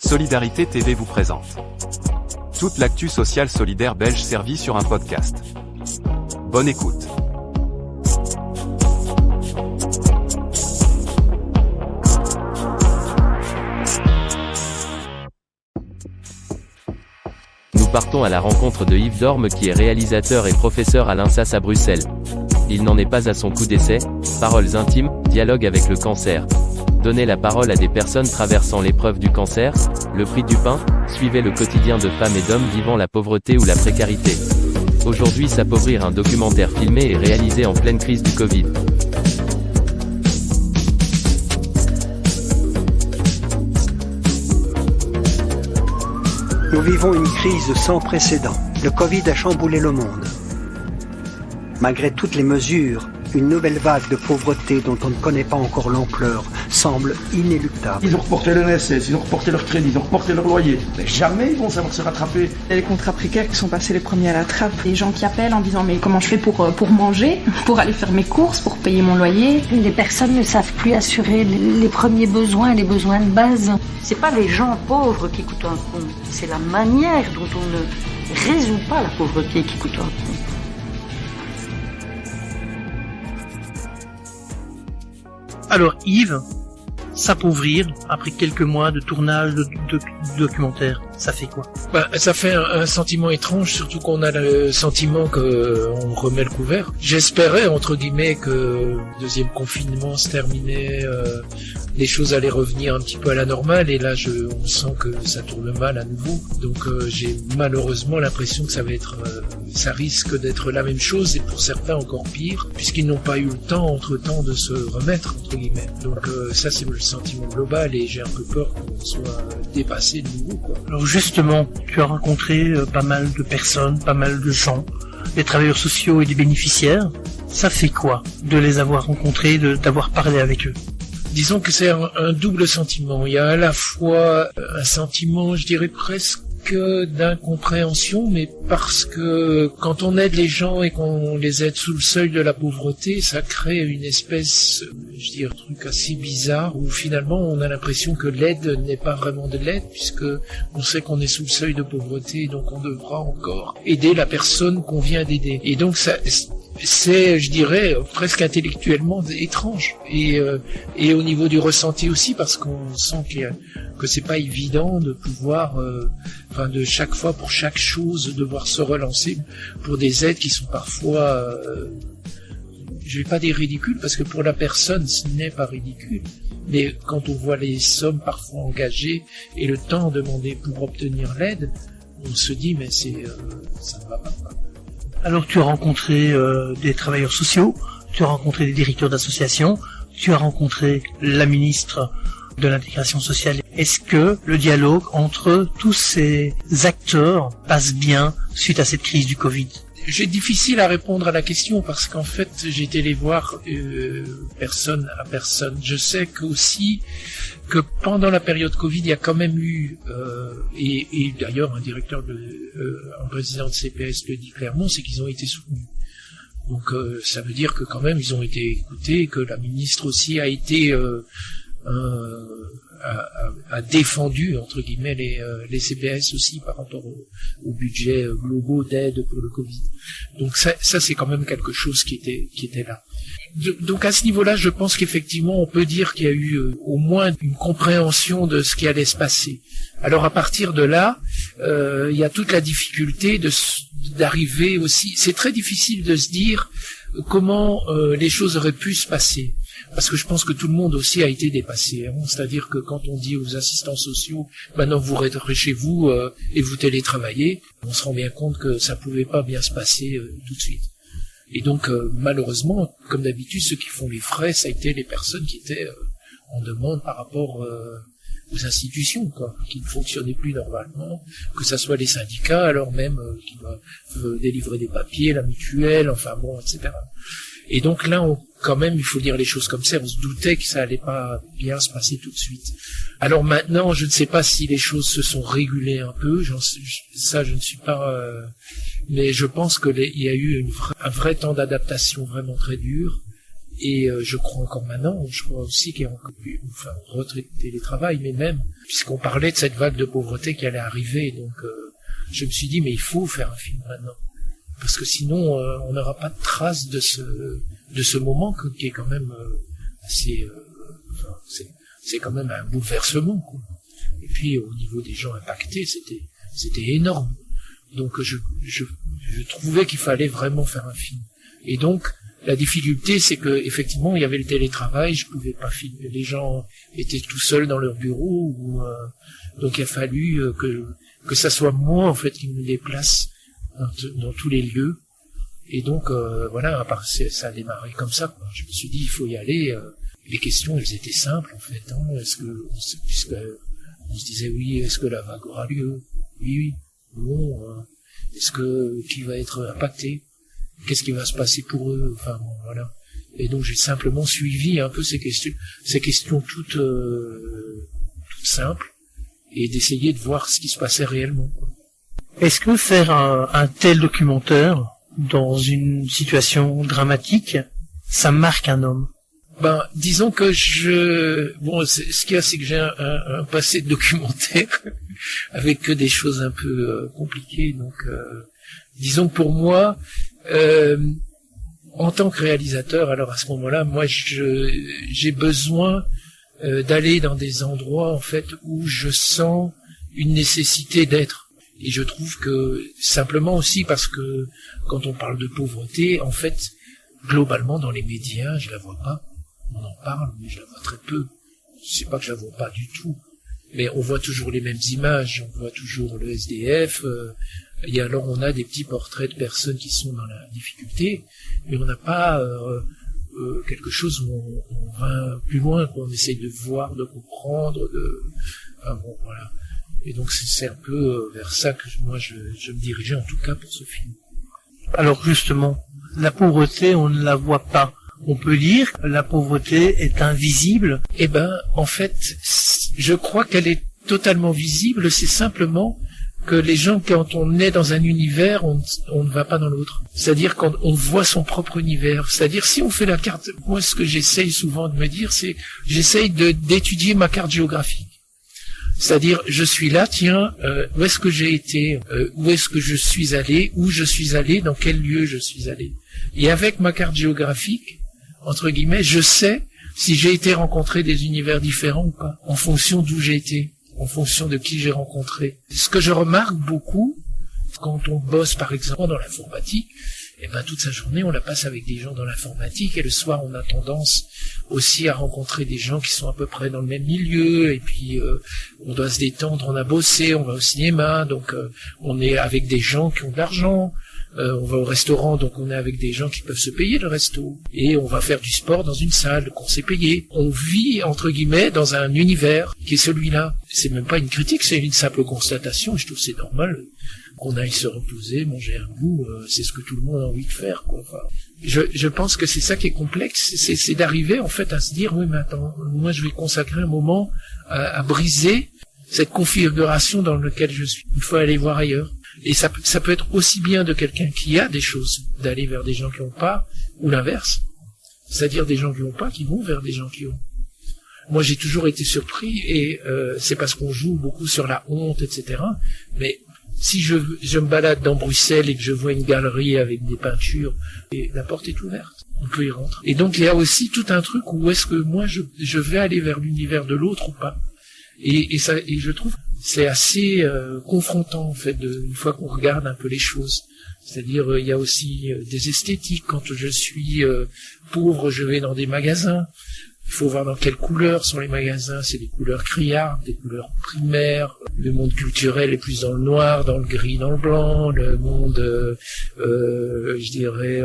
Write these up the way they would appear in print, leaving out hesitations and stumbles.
Solidarité TV vous présente toute l'actu sociale solidaire belge servie sur un podcast. Bonne écoute. Nous partons à la rencontre de Yves Dorme qui est réalisateur et professeur à l'INSAS à Bruxelles. Il n'en est pas à son coup d'essai, paroles intimes, dialogue avec le cancer. Donnez la parole à des personnes traversant l'épreuve du cancer, le prix du pain, suivez le quotidien de femmes et d'hommes vivant la pauvreté ou la précarité. Aujourd'hui s'appauvrir, un documentaire filmé et réalisé en pleine crise du Covid. Nous vivons une crise sans précédent. Le Covid a chamboulé le monde. Malgré toutes les mesures, une nouvelle vague de pauvreté dont on ne connaît pas encore l'ampleur semble inéluctable. Ils ont reporté le NSS, ils ont reporté leur crédit, ils ont reporté leur loyer. Mais jamais ils vont savoir se rattraper. Il y a les contrats précaires qui sont passés les premiers à la trappe. Les gens qui appellent en disant mais comment je fais pour manger, pour aller faire mes courses, pour payer mon loyer. Les personnes ne savent plus assurer les premiers besoins, les besoins de base. C'est pas les gens pauvres qui coûtent un con, c'est la manière dont on ne résout pas la pauvreté qui coûte un con. Alors Yves, s'appauvrir après quelques mois de tournage de documentaire, ça fait quoi? Ça fait un sentiment étrange, surtout qu'on a le sentiment qu'on remet le couvert. J'espérais, entre guillemets, que le deuxième confinement se terminait, les choses allaient revenir un petit peu à la normale, et là on sent que ça tourne mal à nouveau. Donc j'ai malheureusement l'impression que ça risque d'être la même chose, et pour certains encore pire, puisqu'ils n'ont pas eu le temps entre-temps de se remettre, entre guillemets. Donc ça c'est le sentiment global, et j'ai un peu peur qu'on soit dépassé de nouveau, quoi. Alors justement, tu as rencontré pas mal de personnes, pas mal de gens, des travailleurs sociaux et des bénéficiaires. Ça fait quoi de les avoir rencontrés, d'avoir parlé avec eux? Disons que c'est un double sentiment. Il y a à la fois un sentiment, je dirais presque d'incompréhension, mais parce que quand on aide les gens et qu'on les aide sous le seuil de la pauvreté, ça crée une espèce, je dirais, truc assez bizarre où finalement on a l'impression que l'aide n'est pas vraiment de l'aide, puisque on sait qu'on est sous le seuil de pauvreté, donc on devra encore aider la personne qu'on vient d'aider. Et donc ça, c'est, je dirais, presque intellectuellement étrange, et au niveau du ressenti aussi, parce qu'on sent que c'est pas évident de pouvoir, de chaque fois pour chaque chose devoir se relancer pour des aides qui sont parfois, je vais pas dire ridicules, parce que pour la personne ce n'est pas ridicule, mais quand on voit les sommes parfois engagées et le temps demandé pour obtenir l'aide, on se dit mais ça ne va pas. Alors tu as rencontré des travailleurs sociaux, tu as rencontré des directeurs d'associations, tu as rencontré la ministre de l'intégration sociale. Est-ce que le dialogue entre tous ces acteurs passe bien suite à cette crise du Covid? J'ai difficile à répondre à la question parce qu'en fait j'ai été les voir personne à personne. Je sais aussi que pendant la période Covid il y a quand même eu et d'ailleurs un président de CPS le dit clairement, c'est qu'ils ont été soutenus. Donc ça veut dire que quand même ils ont été écoutés, que la ministre aussi a été a défendu entre guillemets les CPS aussi par rapport au budget globaux d'aide pour le Covid. Donc ça c'est quand même quelque chose qui était là. Donc à ce niveau-là, je pense qu'effectivement on peut dire qu'il y a eu au moins une compréhension de ce qui allait se passer. Alors à partir de là, il y a toute la difficulté d'arriver aussi. C'est très difficile de se dire comment les choses auraient pu se passer. Parce que je pense que tout le monde aussi a été dépassé. C'est-à-dire que quand on dit aux assistants sociaux, maintenant vous rentrez chez vous et vous télétravaillez, on se rend bien compte que ça pouvait pas bien se passer tout de suite. Et donc malheureusement, comme d'habitude, ceux qui font les frais, ça a été les personnes qui étaient en demande par rapport aux institutions, qui ne fonctionnaient plus normalement, que ça soit les syndicats, alors même qui doivent délivrer des papiers, la mutuelle, etc. Et donc là, quand même, il faut dire les choses comme ça, on se doutait que ça allait pas bien se passer tout de suite. Alors maintenant, je ne sais pas si les choses se sont régulées un peu, je ne suis pas... mais je pense qu'il y a eu un vrai temps d'adaptation vraiment très dur, Et je crois encore maintenant, je crois aussi qu'il y a encore plus, télétravail, mais même, puisqu'on parlait de cette vague de pauvreté qui allait arriver, donc je me suis dit, mais il faut faire un film maintenant. Parce que sinon, on n'aura pas de trace de ce moment qui est quand même assez... c'est quand même un bouleversement, quoi. Et puis, au niveau des gens impactés, c'était énorme. Donc, je trouvais qu'il fallait vraiment faire un film. Et donc, la difficulté, c'est que effectivement, il y avait le télétravail, je pouvais pas filmer. Les gens étaient tout seuls dans leur bureau, donc il a fallu que ça soit moi en fait qui me déplace dans tous les lieux. Et donc voilà, à part ça a démarré comme ça, quoi. Je me suis dit il faut y aller. Les questions, elles étaient simples en fait. Puisque on se disait oui, est-ce que la vague aura lieu? Oui. Non. Est-ce que qui va être impacté? Qu'est-ce qui va se passer pour eux? Enfin bon, voilà. Et donc j'ai simplement suivi un peu ces questions toutes simples, et d'essayer de voir ce qui se passait réellement, quoi. Est-ce que faire un tel documentaire dans une situation dramatique, ça marque un homme? Disons que ce qu'il y a, c'est que j'ai un passé de documentaire avec que des choses un peu compliquées, donc disons que pour moi, en tant que réalisateur, alors à ce moment-là, moi j'ai besoin d'aller dans des endroits en fait où je sens une nécessité d'être. Et je trouve que simplement aussi parce que quand on parle de pauvreté, en fait, globalement dans les médias, je la vois pas. On en parle, mais je la vois très peu. C'est pas que je la vois pas du tout, mais on voit toujours les mêmes images, on voit toujours le SDF. Et alors on a des petits portraits de personnes qui sont dans la difficulté, mais on n'a pas quelque chose où on va plus loin, quoi. On essaye de voir, de comprendre, bon voilà. Et donc c'est un peu vers ça que moi je me dirigeais en tout cas pour ce film. Alors justement, la pauvreté, on ne la voit pas. On peut dire que la pauvreté est invisible. En fait, je crois qu'elle est totalement visible. C'est simplement que les gens, quand on est dans un univers, on ne va pas dans l'autre. C'est-à-dire quand on voit son propre univers. C'est-à-dire si on fait la carte, moi ce que j'essaye souvent de me dire, c'est j'essaye d'étudier ma carte géographique. C'est-à-dire je suis là, tiens, où est-ce que j'ai été, où est-ce que je suis allé, où je suis allé, dans quel lieu je suis allé. Et avec ma carte géographique, entre guillemets, je sais si j'ai été rencontrer des univers différents ou pas, en fonction d'où j'ai été, en fonction de qui j'ai rencontré. Ce que je remarque beaucoup, quand on bosse par exemple dans l'informatique, toute sa journée on la passe avec des gens dans l'informatique, et le soir on a tendance aussi à rencontrer des gens qui sont à peu près dans le même milieu, et puis on doit se détendre, on a bossé, on va au cinéma, donc on est avec des gens qui ont de l'argent. On va au restaurant, donc on est avec des gens qui peuvent se payer le resto. Et on va faire du sport dans une salle qu'on s'est payé. On vit, entre guillemets, dans un univers qui est celui-là. C'est même pas une critique, c'est une simple constatation. Je trouve que c'est normal qu'on aille se reposer, manger un bout. C'est ce que tout le monde a envie de faire, quoi. Enfin, je pense que c'est ça qui est complexe. C'est d'arriver, en fait, à se dire, oui, mais attends, moi je vais consacrer un moment à briser cette configuration dans laquelle je suis. Il faut aller voir ailleurs. Et ça peut être aussi bien de quelqu'un qui a des choses, d'aller vers des gens qui n'ont pas, ou l'inverse. C'est-à-dire des gens qui n'ont pas, qui vont vers des gens qui ont. Moi, j'ai toujours été surpris, et c'est parce qu'on joue beaucoup sur la honte, etc. Mais si je me balade dans Bruxelles et que je vois une galerie avec des peintures, et la porte est ouverte, on peut y rentrer. Et donc, il y a aussi tout un truc où est-ce que moi, je vais aller vers l'univers de l'autre ou pas. Et je trouve c'est assez confrontant en fait une fois qu'on regarde un peu les choses. C'est-à-dire il y a aussi des esthétiques. Quand je suis pauvre, je vais dans des magasins. Il faut voir dans quelles couleurs sont les magasins. C'est des couleurs criardes, des couleurs primaires. Le monde culturel est plus dans le noir, dans le gris, dans le blanc. Le monde, je dirais,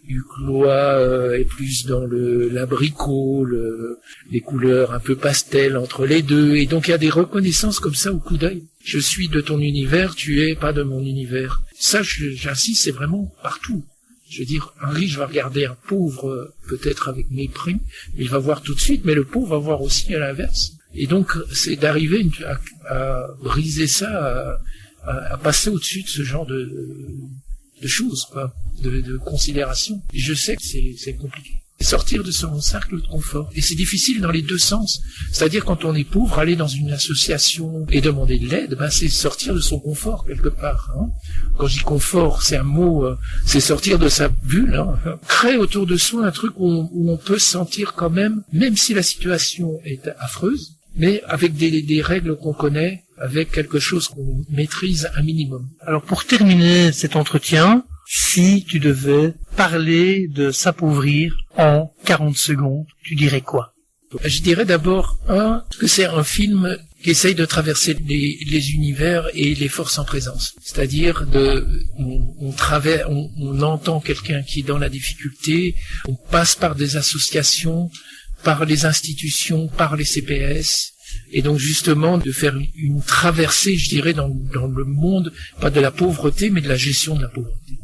huclois est plus dans l'abricot, les couleurs un peu pastel entre les deux. Et donc il y a des reconnaissances comme ça au coup d'œil. Je suis de ton univers, tu es pas de mon univers. Ça, j'insiste, c'est vraiment partout. Je veux dire, un riche va regarder un pauvre peut-être avec mépris, il va voir tout de suite, mais le pauvre va voir aussi à l'inverse. Et donc, c'est d'arriver à briser ça, à passer au-dessus de ce genre de choses, quoi, de considération. Et je sais que c'est compliqué. sortir de son cercle de confort. Et c'est difficile dans les deux sens. C'est-à-dire quand on est pauvre, aller dans une association et demander de l'aide, c'est sortir de son confort quelque part. Quand je dis confort, c'est un mot, c'est sortir de sa bulle. Créer autour de soi un truc où on peut se sentir quand même si la situation est affreuse, mais avec des règles qu'on connaît, avec quelque chose qu'on maîtrise un minimum. Alors pour terminer cet entretien, si tu devais parler de s'appauvrir en 40 secondes, tu dirais quoi? Je dirais d'abord, que c'est un film qui essaye de traverser les univers et les forces en présence. C'est-à-dire, on entend quelqu'un qui est dans la difficulté, on passe par des associations, par les institutions, par les CPS, et donc justement de faire une traversée, je dirais, dans le monde, pas de la pauvreté, mais de la gestion de la pauvreté.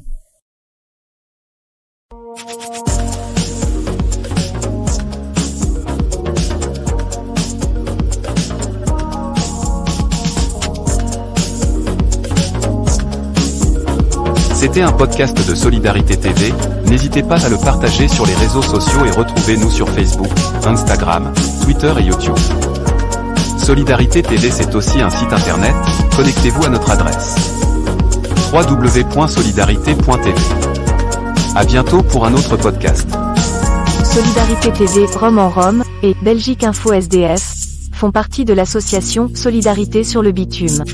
C'était un podcast de Solidarité TV, n'hésitez pas à le partager sur les réseaux sociaux et retrouvez-nous sur Facebook, Instagram, Twitter et YouTube. Solidarité TV c'est aussi un site internet, connectez-vous à notre adresse www.solidarité.tv. À bientôt pour un autre podcast. Solidarité TV, Rome en Rome, et Belgique Info SDF font partie de l'association Solidarité sur le bitume,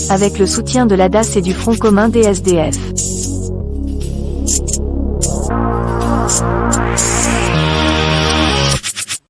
avec le soutien de l'ADAS et du Front commun des SDF.